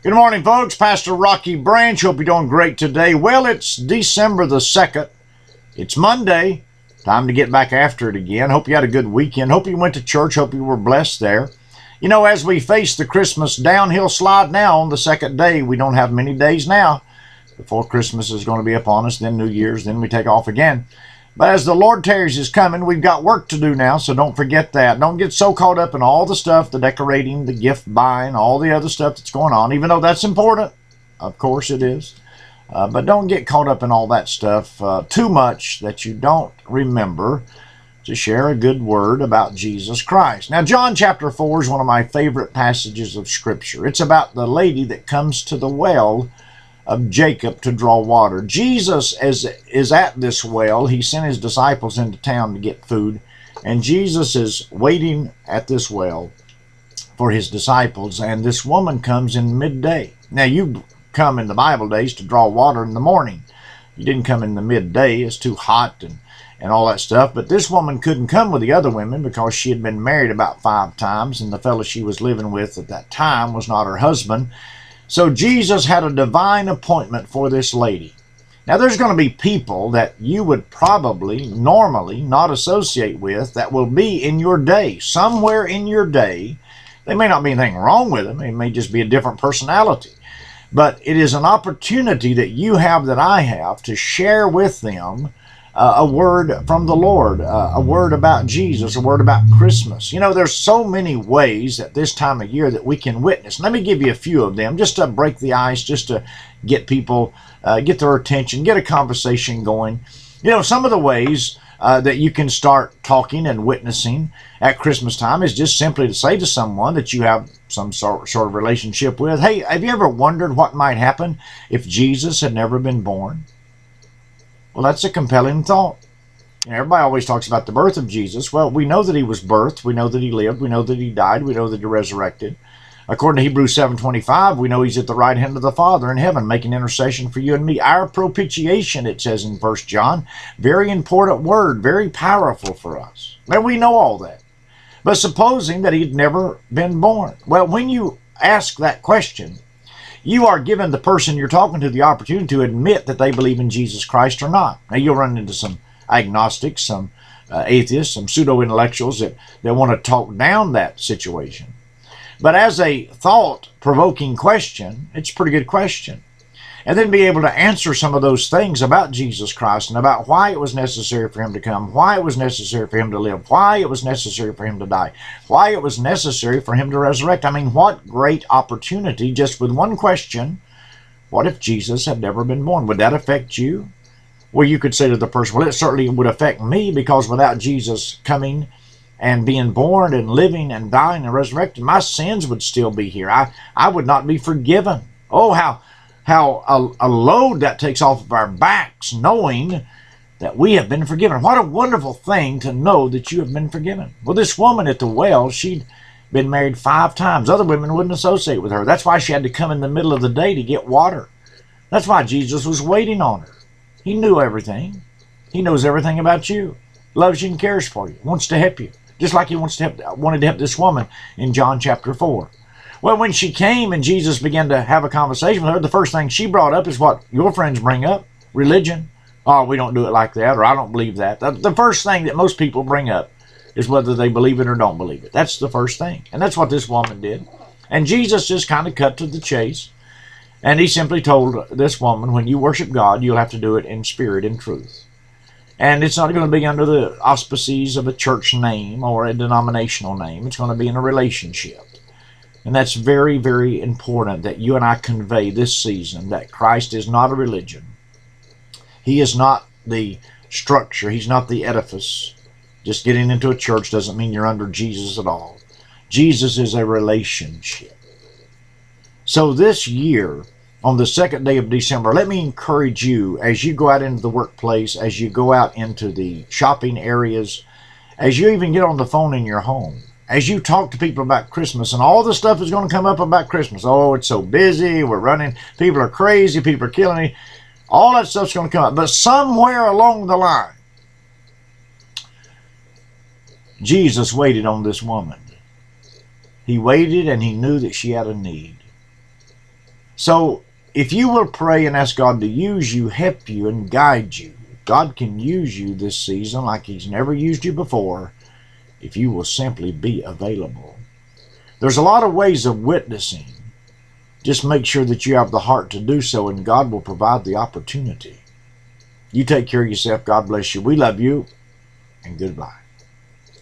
Good morning, folks. Pastor Rocky Branch. Hope you're doing great today. Well, it's December the 2nd. It's Monday. Time to get back after it again. Hope you had a good weekend. Hope you went to church. Hope you were blessed there. You know, as we face the Christmas downhill slide now on the second day, we don't have many days now before Christmas is going to be upon us, then New Year's, then we take off again. But as the Lord tarries is coming, we've got work to do now, so don't forget that. Don't get so caught up in all the stuff, the decorating, the gift buying, all the other stuff that's going on, even though that's important. Of course it is. But don't get caught up in all that stuff too much that you don't remember to share a good word about Jesus Christ. Now, John chapter 4 is one of my favorite passages of Scripture. It's about the lady that comes to the well of Jacob to draw water. Jesus is at this well. He sent his disciples into town to get food, and Jesus is waiting at this well for his disciples, and this woman comes in midday. Now, you come in the Bible days to draw water in the morning. You didn't come in the midday. It's too hot and all that stuff. But this woman couldn't come with the other women because she had been married about 5 times, and the fellow she was living with at that time was not her husband. So Jesus had a divine appointment for this lady. Now, there's going to be people that you would probably normally not associate with that will be in your day, somewhere in your day. There may not be anything wrong with them. It may just be a different personality. But it is an opportunity that you have, that I have, to share with them a word from the Lord, a word about Jesus, a word about Christmas. You know, there's so many ways at this time of year that we can witness. Let me give you a few of them, just to break the ice, just to get people, get their attention, get a conversation going. You know, some of the ways that you can start talking and witnessing at Christmas time is just simply to say to someone that you have some sort of relationship with, hey, have you ever wondered what might happen if Jesus had never been born? Well, that's a compelling thought. You know, everybody always talks about the birth of Jesus. Well, we know that he was birthed. We know that he lived. We know that he died. We know that he resurrected. According to Hebrews 7:25, we know he's at the right hand of the Father in heaven, making intercession for you and me. Our propitiation, it says in 1 John. Very important word, very powerful for us. And we know all that. But supposing that he'd never been born. Well, when you ask that question, you are giving the person you're talking to the opportunity to admit that they believe in Jesus Christ or not. Now, you'll run into some agnostics, some atheists, some pseudo-intellectuals that want to talk down that situation. But as a thought-provoking question, it's a pretty good question. And then be able to answer some of those things about Jesus Christ and about why it was necessary for him to come, why it was necessary for him to live, why it was necessary for him to die, why it was necessary for him to resurrect. I mean, what great opportunity just with one question. What if Jesus had never been born? Would that affect you? Well, you could say to the person, well, it certainly would affect me, because without Jesus coming and being born and living and dying and resurrected, my sins would still be here. I would not be forgiven. Oh, how a load that takes off of our backs, knowing that we have been forgiven. What a wonderful thing to know that you have been forgiven. Well, this woman at the well, she'd been married 5 times. Other women wouldn't associate with her. That's why she had to come in the middle of the day to get water. That's why Jesus was waiting on her. He knew everything. He knows everything about you. Loves you and cares for you. Wants to help you. Just like he wanted to help this woman in John chapter 4. Well, when she came and Jesus began to have a conversation with her, the first thing she brought up is what your friends bring up: religion. Oh, we don't do it like that, or I don't believe that. The first thing that most people bring up is whether they believe it or don't believe it. That's the first thing. And that's what this woman did. And Jesus just kind of cut to the chase. And he simply told this woman, when you worship God, you'll have to do it in spirit and truth. And it's not going to be under the auspices of a church name or a denominational name. It's going to be in a relationship. And that's very, very important that you and I convey this season, that Christ is not a religion. He is not the structure. He's not the edifice. Just getting into a church doesn't mean you're under Jesus at all. Jesus is a relationship. So this year, on the 2nd day of December, let me encourage you, as you go out into the workplace, as you go out into the shopping areas, as you even get on the phone in your home, as you talk to people about Christmas, and all the stuff is going to come up about Christmas. Oh, it's so busy, we're running, people are crazy, people are killing me. All that stuff's going to come up. But somewhere along the line, Jesus waited on this woman. He waited, and he knew that she had a need. So if you will pray and ask God to use you, help you, and guide you, God can use you this season like He's never used you before if you will simply be available. There's a lot of ways of witnessing. Just make sure that you have the heart to do so, and God will provide the opportunity. You take care of yourself. God bless you. We love you, and goodbye.